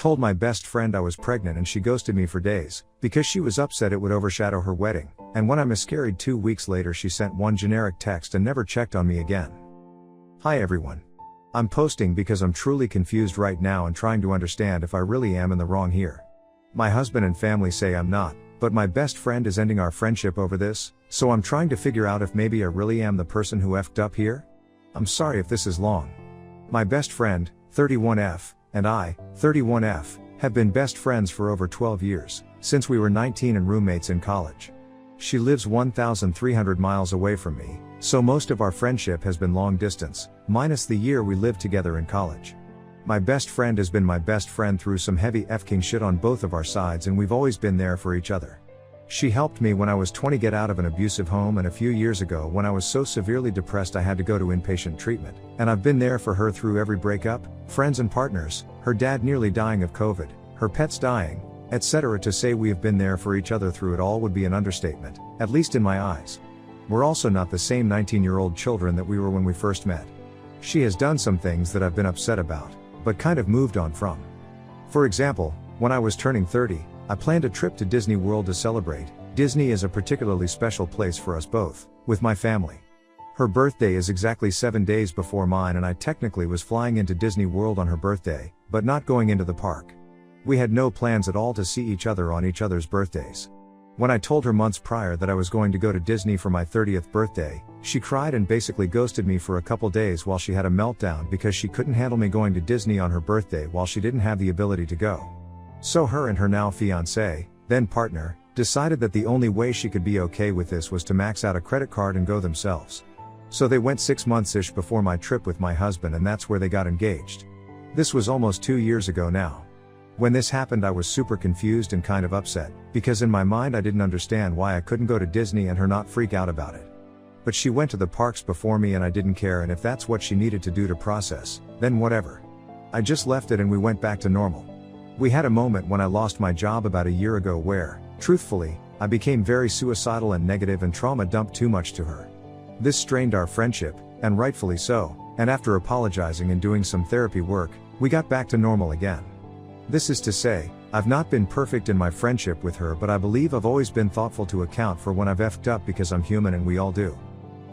told my best friend I was pregnant and she ghosted me for days, because she was upset it would overshadow her wedding, and when I miscarried 2 weeks later she sent one generic text and never checked on me again. Hi everyone. I'm posting because I'm truly confused right now and trying to understand if I really am in the wrong here. My husband and family say I'm not, but my best friend is ending our friendship over this, so I'm trying to figure out if maybe I really am the person who effed up here? I'm sorry if this is long. My best friend, 31F, and I, 31F, have been best friends for over 12 years, since we were 19 and roommates in college. She lives 1,300 miles away from me, so most of our friendship has been long distance, minus the year we lived together in college. My best friend has been my best friend through some heavy F-king shit on both of our sides, and we've always been there for each other. She helped me when I was 20 get out of an abusive home, and a few years ago when I was so severely depressed I had to go to inpatient treatment, and I've been there for her through every breakup, friends and partners, her dad nearly dying of COVID, her pets dying, etc. To say we have been there for each other through it all would be an understatement, at least in my eyes. We're also not the same 19-year-old children that we were when we first met. She has done some things that I've been upset about, but kind of moved on from. For example, when I was turning 30, I planned a trip to Disney World to celebrate. Disney is a particularly special place for us both, with my family. Her birthday is exactly 7 days before mine, and I technically was flying into Disney World on her birthday, but not going into the park. We had no plans at all to see each other on each other's birthdays. When I told her months prior that I was going to go to Disney for my 30th birthday, she cried and basically ghosted me for a couple days while she had a meltdown because she couldn't handle me going to Disney on her birthday while she didn't have the ability to go. So her and her now fiancé, then partner, decided that the only way she could be okay with this was to max out a credit card and go themselves. So they went 6 months-ish before my trip with my husband, and that's where they got engaged. This was almost 2 years ago now. When this happened I was super confused and kind of upset, because in my mind I didn't understand why I couldn't go to Disney and her not freak out about it. But she went to the parks before me and I didn't care, and if that's what she needed to do to process, then whatever. I just left it and we went back to normal. We had a moment when I lost my job about a year ago where, truthfully, I became very suicidal and negative and trauma dumped too much to her. This strained our friendship, and rightfully so, and after apologizing and doing some therapy work, we got back to normal again. This is to say, I've not been perfect in my friendship with her, but I believe I've always been thoughtful to account for when I've effed up, because I'm human and we all do.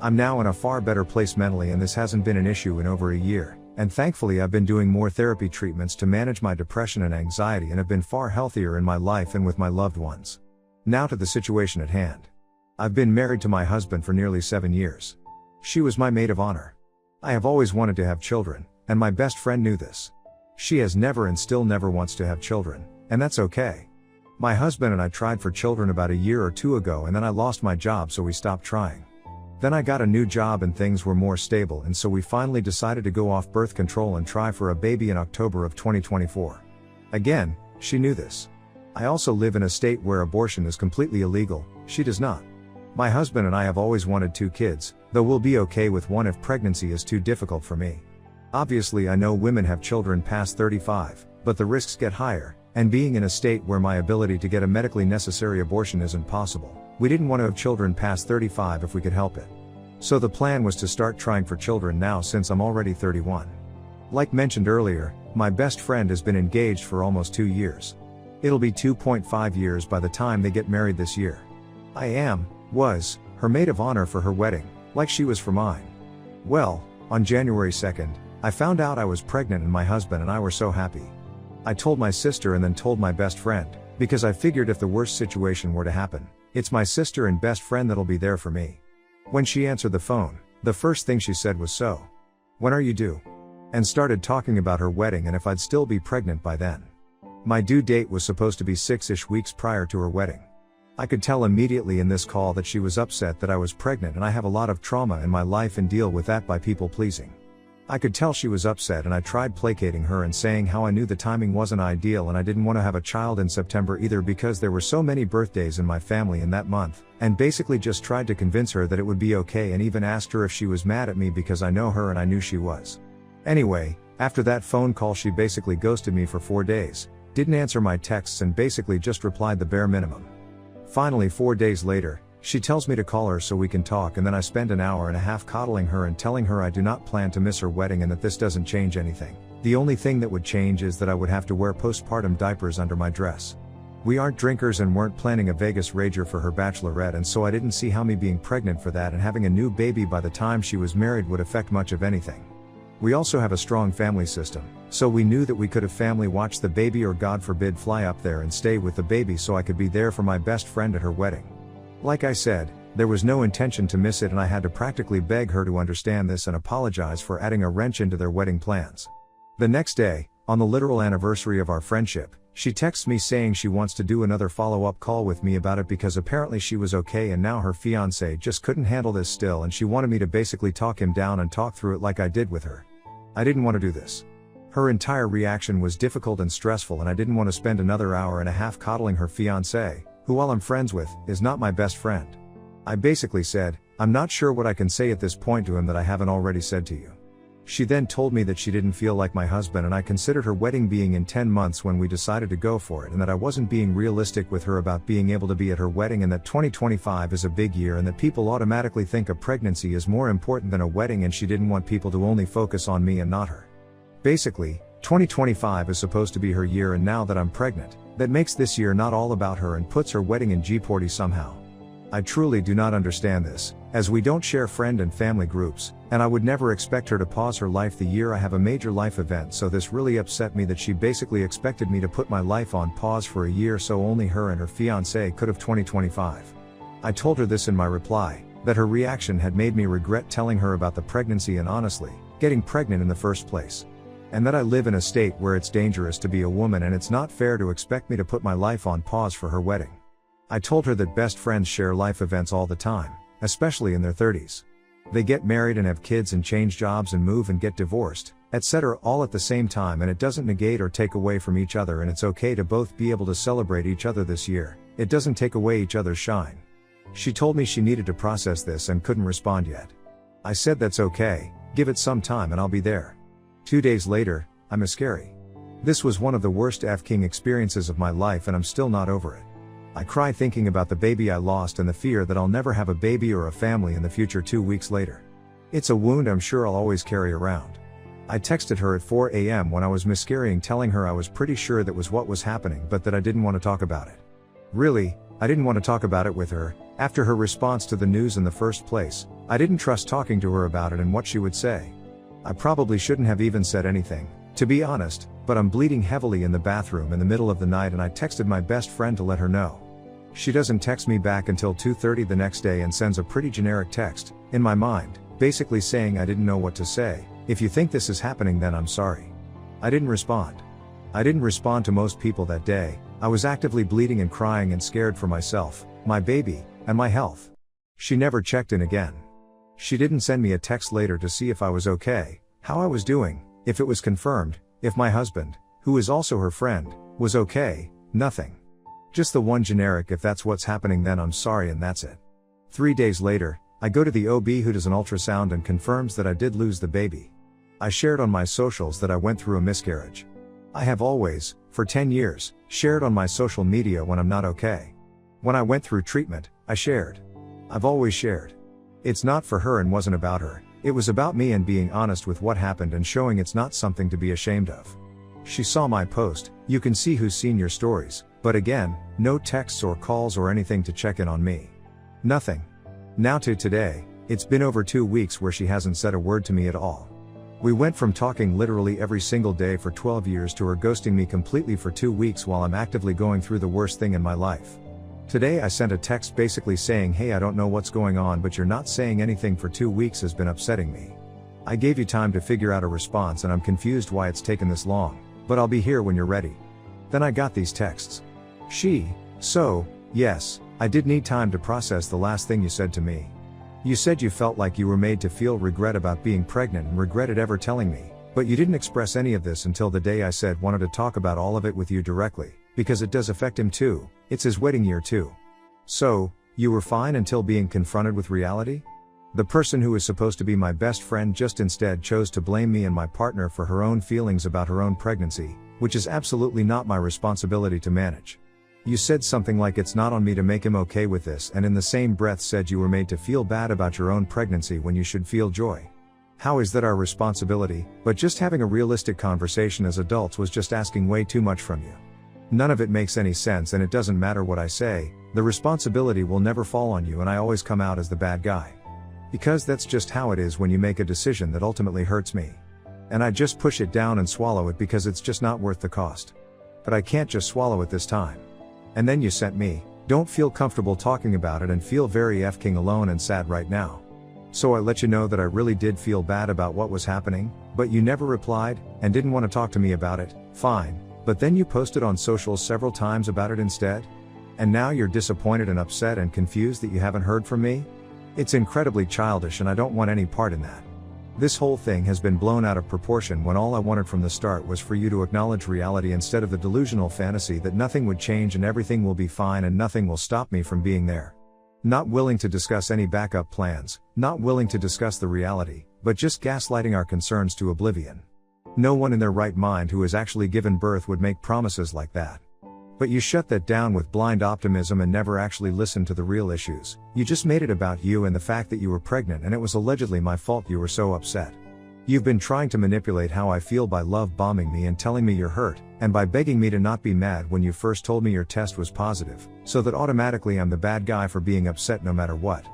I'm now in a far better place mentally, and this hasn't been an issue in over a year, and thankfully I've been doing more therapy treatments to manage my depression and anxiety and have been far healthier in my life and with my loved ones. Now to the situation at hand. I've been married to my husband for nearly 7 years. She was my maid of honor. I have always wanted to have children, and my best friend knew this. She has never and still never wants to have children, and that's okay. My husband and I tried for children about a year or two ago, and then I lost my job, so we stopped trying. Then I got a new job and things were more stable, and so we finally decided to go off birth control and try for a baby in October of 2024. Again, she knew this. I also live in a state where abortion is completely illegal, she does not. My husband and I have always wanted 2 kids, though we'll be okay with 1 if pregnancy is too difficult for me. Obviously I know women have children past 35, but the risks get higher, and being in a state where my ability to get a medically necessary abortion isn't possible, we didn't want to have children past 35 if we could help it. So the plan was to start trying for children now since I'm already 31. Like mentioned earlier, my best friend has been engaged for almost 2 years. It'll be 2.5 years by the time they get married this year. I was, her maid of honor for her wedding, like she was for mine. Well, on January 2nd, I found out I was pregnant and my husband and I were so happy. I told my sister and then told my best friend, because I figured if the worst situation were to happen, it's my sister and best friend that'll be there for me. When she answered the phone, the first thing she said was, "So, when are you due?" and started talking about her wedding and if I'd still be pregnant by then. My due date was supposed to be 6-ish weeks prior to her wedding. I could tell immediately in this call that she was upset that I was pregnant, and I have a lot of trauma in my life and deal with that by people pleasing. I could tell she was upset, and I tried placating her and saying how I knew the timing wasn't ideal and I didn't want to have a child in September either because there were so many birthdays in my family in that month, and basically just tried to convince her that it would be okay, and even asked her if she was mad at me because I know her and I knew she was. Anyway, after that phone call she basically ghosted me for 4 days, didn't answer my texts and basically just replied the bare minimum. Finally 4 days later, she tells me to call her so we can talk, and then I spend an hour and a half coddling her and telling her I do not plan to miss her wedding and that this doesn't change anything. The only thing that would change is that I would have to wear postpartum diapers under my dress. We aren't drinkers and weren't planning a Vegas rager for her bachelorette, and so I didn't see how me being pregnant for that and having a new baby by the time she was married would affect much of anything. We also have a strong family system, so we knew that we could have family watch the baby or God forbid fly up there and stay with the baby so I could be there for my best friend at her wedding. Like I said, there was no intention to miss it, and I had to practically beg her to understand this and apologize for adding a wrench into their wedding plans. The next day, on the literal anniversary of our friendship, she texts me saying she wants to do another follow-up call with me about it because apparently she was okay and now her fiancé just couldn't handle this still, and she wanted me to basically talk him down and talk through it like I did with her. I didn't want to do this. Her entire reaction was difficult and stressful, and I didn't want to spend another hour and a half coddling her fiancé, who, while I'm friends with, is not my best friend. I basically said, "I'm not sure what I can say at this point to him that I haven't already said to you." She then told me that she didn't feel like my husband, and I considered her wedding being in 10 months when we decided to go for it, and that I wasn't being realistic with her about being able to be at her wedding, and that 2025 is a big year and that people automatically think a pregnancy is more important than a wedding, and she didn't want people to only focus on me and not her. Basically, 2025 is supposed to be her year, and now that I'm pregnant, that makes this year not all about her and puts her wedding in jeopardy somehow. I truly do not understand this, as we don't share friend and family groups, and I would never expect her to pause her life the year I have a major life event, so this really upset me that she basically expected me to put my life on pause for a year so only her and her fiancé could have 2025. I told her this in my reply, that her reaction had made me regret telling her about the pregnancy and honestly, getting pregnant in the first place. And that I live in a state where it's dangerous to be a woman and it's not fair to expect me to put my life on pause for her wedding. I told her that best friends share life events all the time, especially in their 30s. They get married and have kids and change jobs and move and get divorced, etc., all at the same time, and it doesn't negate or take away from each other, and it's okay to both be able to celebrate each other this year. It doesn't take away each other's shine. She told me she needed to process this and couldn't respond yet. I said that's okay, give it some time and I'll be there. 2 days later, I miscarry. This was one of the worst F-king experiences of my life, and I'm still not over it. I cry thinking about the baby I lost and the fear that I'll never have a baby or a family in the future 2 weeks later. It's a wound I'm sure I'll always carry around. I texted her at 4 a.m. when I was miscarrying, telling her I was pretty sure that was what was happening, but that I didn't want to talk about it. Really, I didn't want to talk about it with her. After her response to the news in the first place, I didn't trust talking to her about it and what she would say. I probably shouldn't have even said anything, to be honest, but I'm bleeding heavily in the bathroom in the middle of the night, and I texted my best friend to let her know. She doesn't text me back until 2:30 the next day and sends a pretty generic text, in my mind, basically saying I didn't know what to say. If you think this is happening, then I'm sorry. I didn't respond. I didn't respond to most people that day. I was actively bleeding and crying and scared for myself, my baby, and my health. She never checked in again. She didn't send me a text later to see if I was okay, how I was doing, if it was confirmed, if my husband, who is also her friend, was okay, nothing. Just the one generic "if that's what's happening then I'm sorry" and that's it. 3 days later, I go to the OB who does an ultrasound and confirms that I did lose the baby. I shared on my socials that I went through a miscarriage. I have always, for 10 years, shared on my social media when I'm not okay. When I went through treatment, I shared. I've always shared. It's not for her and wasn't about her, it was about me and being honest with what happened and showing it's not something to be ashamed of. She saw my post, you can see who's seen your stories, but again, no texts or calls or anything to check in on me. Nothing. Now to today, it's been over 2 weeks where she hasn't said a word to me at all. We went from talking literally every single day for 12 years to her ghosting me completely for 2 weeks while I'm actively going through the worst thing in my life. Today I sent a text basically saying, "Hey, I don't know what's going on, but you're not saying anything for 2 weeks has been upsetting me. I gave you time to figure out a response and I'm confused why it's taken this long, but I'll be here when you're ready." Then I got these texts. So, yes, I did need time to process the last thing you said to me. You said you felt like you were made to feel regret about being pregnant and regretted ever telling me, but you didn't express any of this until the day I said wanted to talk about all of it with you directly, because it does affect him too, it's his wedding year too. So, you were fine until being confronted with reality? The person who is supposed to be my best friend just instead chose to blame me and my partner for her own feelings about her own pregnancy, which is absolutely not my responsibility to manage. You said something like it's not on me to make him okay with this, and in the same breath said you were made to feel bad about your own pregnancy when you should feel joy. How is that our responsibility? But just having a realistic conversation as adults was just asking way too much from you. None of it makes any sense, and it doesn't matter what I say, the responsibility will never fall on you, and I always come out as the bad guy. Because that's just how it is when you make a decision that ultimately hurts me. And I just push it down and swallow it because it's just not worth the cost. But I can't just swallow it this time. And then you sent me, don't feel comfortable talking about it and feel very fking alone and sad right now. So I let you know that I really did feel bad about what was happening, but you never replied, and didn't want to talk to me about it. Fine, but then you posted on socials several times about it instead? And now you're disappointed and upset and confused that you haven't heard from me? It's incredibly childish, and I don't want any part in that. This whole thing has been blown out of proportion when all I wanted from the start was for you to acknowledge reality instead of the delusional fantasy that nothing would change and everything will be fine and nothing will stop me from being there. Not willing to discuss any backup plans, not willing to discuss the reality, but just gaslighting our concerns to oblivion. No one in their right mind who has actually given birth would make promises like that. But you shut that down with blind optimism and never actually listened to the real issues. You just made it about you and the fact that you were pregnant, and it was allegedly my fault you were so upset. You've been trying to manipulate how I feel by love bombing me and telling me you're hurt, and by begging me to not be mad when you first told me your test was positive, so that automatically I'm the bad guy for being upset no matter what.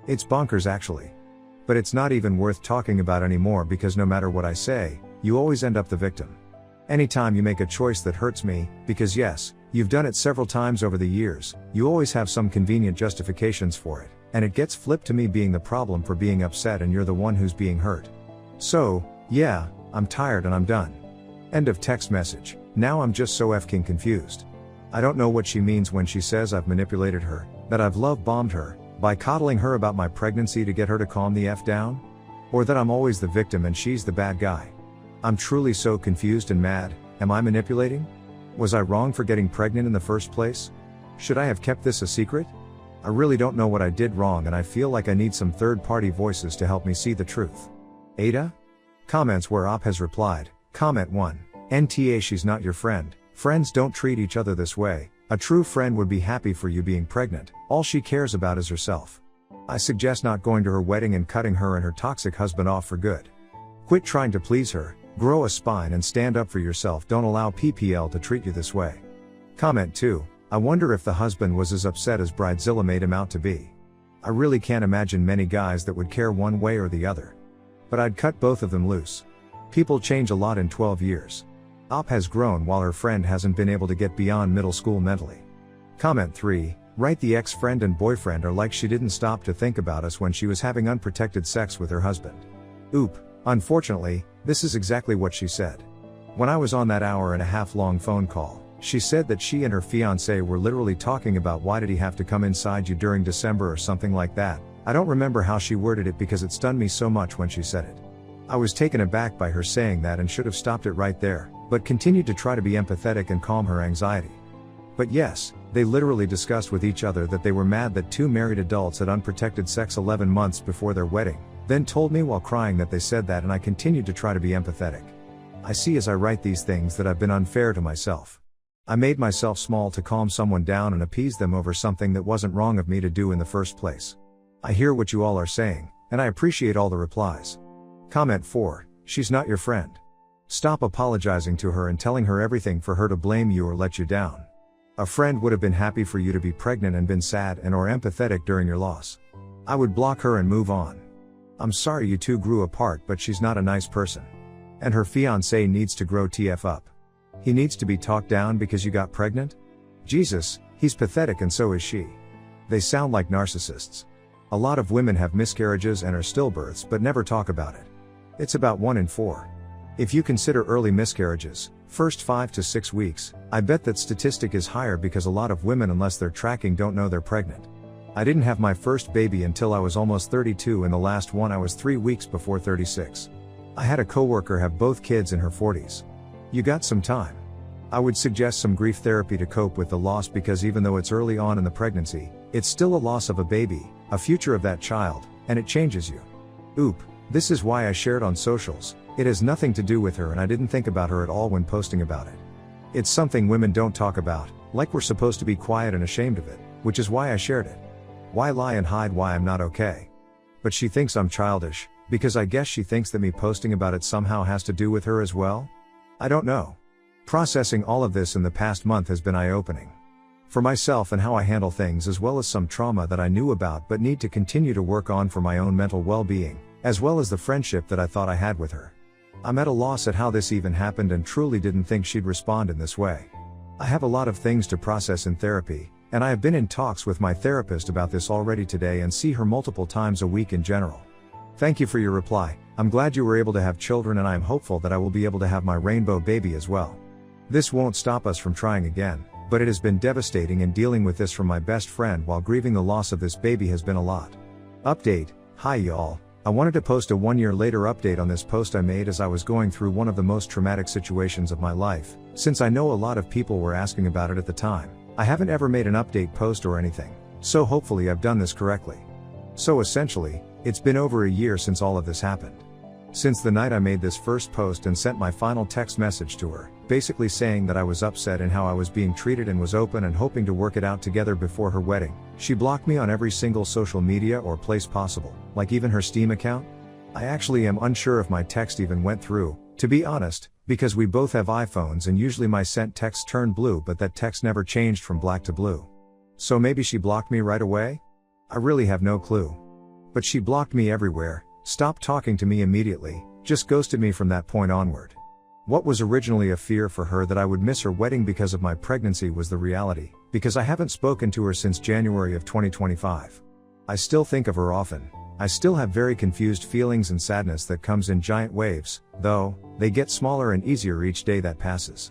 It's bonkers actually. But it's not even worth talking about anymore, because no matter what I say, you always end up the victim. Anytime you make a choice that hurts me, because yes, you've done it several times over the years, you always have some convenient justifications for it, and it gets flipped to me being the problem for being upset and you're the one who's being hurt. So, yeah, I'm tired and I'm done. End of text message. Now I'm just so fking confused. I don't know what she means when she says I've manipulated her, that I've love bombed her, by coddling her about my pregnancy to get her to calm the F down? Or that I'm always the victim and she's the bad guy. I'm truly so confused and mad. Am I manipulating? Was I wrong for getting pregnant in the first place? Should I have kept this a secret? I really don't know what I did wrong, and I feel like I need some third-party voices to help me see the truth. Ada? Comments where Op has replied. Comment 1. NTA, she's not your friend. Friends don't treat each other this way. A true friend would be happy for you being pregnant. All she cares about is herself. I suggest not going to her wedding and cutting her and her toxic husband off for good. Quit trying to please her. Grow a spine and stand up for yourself. Don't allow PPL to treat you this way. Comment 2. I wonder if the husband was as upset as Bridezilla made him out to be. I really can't imagine many guys that would care one way or the other. But I'd cut both of them loose. People change a lot in 12 years. Op has grown while her friend hasn't been able to get beyond middle school mentally. Comment 3. Right, the ex-friend and boyfriend are like she didn't stop to think about us when she was having unprotected sex with her husband. Oop. Unfortunately, this is exactly what she said. When I was on that hour-and-a-half long phone call, she said that she and her fiancé were literally talking about why did he have to come inside you during December or something like that. I don't remember how she worded it because it stunned me so much when she said it. I was taken aback by her saying that and should have stopped it right there, but continued to try to be empathetic and calm her anxiety. But yes, they literally discussed with each other that they were mad that two married adults had unprotected sex 11 months before their wedding, then told me while crying that they said that, and I continued to try to be empathetic. I see as I write these things that I've been unfair to myself. I made myself small to calm someone down and appease them over something that wasn't wrong of me to do in the first place. I hear what you all are saying, and I appreciate all the replies. Comment 4. She's not your friend. Stop apologizing to her and telling her everything for her to blame you or let you down. A friend would have been happy for you to be pregnant and been sad and or empathetic during your loss. I would block her and move on. I'm sorry you two grew apart, but she's not a nice person. And her fiancé needs to grow TF up. He needs to be talked down because you got pregnant? Jesus, he's pathetic and so is she. They sound like narcissists. A lot of women have miscarriages and are stillbirths but never talk about it. It's about 1 in 4. If you consider early miscarriages, first 5 to 6 weeks, I bet that statistic is higher because a lot of women, unless they're tracking, don't know they're pregnant. I didn't have my first baby until I was almost 32, and the last one I was 3 weeks before 36. I had a coworker have both kids in her 40s. You got some time. I would suggest some grief therapy to cope with the loss, because even though it's early on in the pregnancy, it's still a loss of a baby, a future of that child, and it changes you. Oop, this is why I shared on socials. It has nothing to do with her, and I didn't think about her at all when posting about it. It's something women don't talk about, like we're supposed to be quiet and ashamed of it, which is why I shared it. Why lie and hide why I'm not okay? But she thinks I'm childish. Because I guess she thinks that me posting about it somehow has to do with her as well? I don't know. Processing all of this in the past month has been eye-opening. For myself and how I handle things, as well as some trauma that I knew about but need to continue to work on for my own mental well-being, as well as the friendship that I thought I had with her. I'm at a loss at how this even happened and truly didn't think she'd respond in this way. I have a lot of things to process in therapy, and I have been in talks with my therapist about this already today and see her multiple times a week in general. Thank you for your reply. I'm glad you were able to have children, and I am hopeful that I will be able to have my rainbow baby as well. This won't stop us from trying again, but it has been devastating, and dealing with this from my best friend while grieving the loss of this baby has been a lot. Update. Hi y'all. I wanted to post a 1 year later update on this post I made as I was going through one of the most traumatic situations of my life, since I know a lot of people were asking about it at the time. I haven't ever made an update post or anything, so hopefully I've done this correctly. So essentially, it's been over a year since all of this happened. Since the night I made this first post and sent my final text message to her, basically saying that I was upset and how I was being treated and was open and hoping to work it out together before her wedding, she blocked me on every single social media or place possible, like even her Steam account. I actually am unsure if my text even went through, to be honest, because we both have iPhones and usually my sent text turned blue, but that text never changed from black to blue. So maybe she blocked me right away? I really have no clue. But she blocked me everywhere, stopped talking to me immediately, just ghosted me from that point onward. What was originally a fear for her that I would miss her wedding because of my pregnancy was the reality, because I haven't spoken to her since January of 2025. I still think of her often. I still have very confused feelings and sadness that comes in giant waves, though they get smaller and easier each day that passes.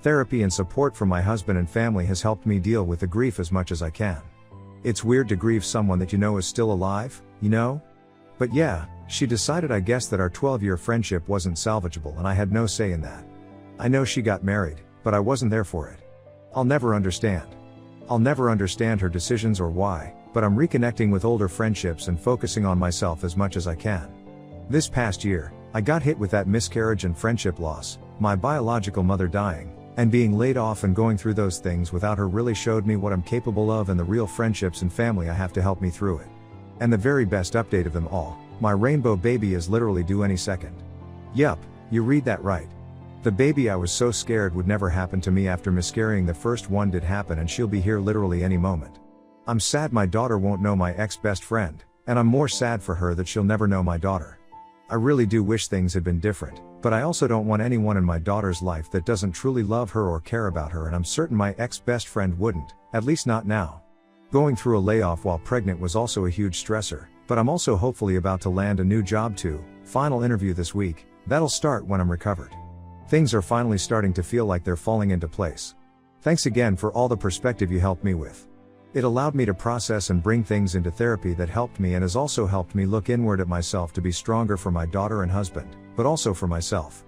Therapy and support from my husband and family has helped me deal with the grief as much as I can. It's weird to grieve someone that you know is still alive, you know? But yeah, she decided, I guess, that our 12-year friendship wasn't salvageable and I had no say in that. I know she got married, but I wasn't there for it. I'll never understand. I'll never understand her decisions or why, but I'm reconnecting with older friendships and focusing on myself as much as I can. This past year, I got hit with that miscarriage and friendship loss, my biological mother dying, and being laid off, and going through those things without her really showed me what I'm capable of and the real friendships and family I have to help me through it. And the very best update of them all, my rainbow baby is literally due any second. Yup, you read that right. The baby I was so scared would never happen to me after miscarrying the first one did happen, and she'll be here literally any moment. I'm sad my daughter won't know my ex-best friend, and I'm more sad for her that she'll never know my daughter. I really do wish things had been different, but I also don't want anyone in my daughter's life that doesn't truly love her or care about her, and I'm certain my ex-best friend wouldn't, at least not now. Going through a layoff while pregnant was also a huge stressor, but I'm also hopefully about to land a new job too. Final interview this week, that'll start when I'm recovered. Things are finally starting to feel like they're falling into place. Thanks again for all the perspective you helped me with. It allowed me to process and bring things into therapy that helped me, and has also helped me look inward at myself to be stronger for my daughter and husband, but also for myself.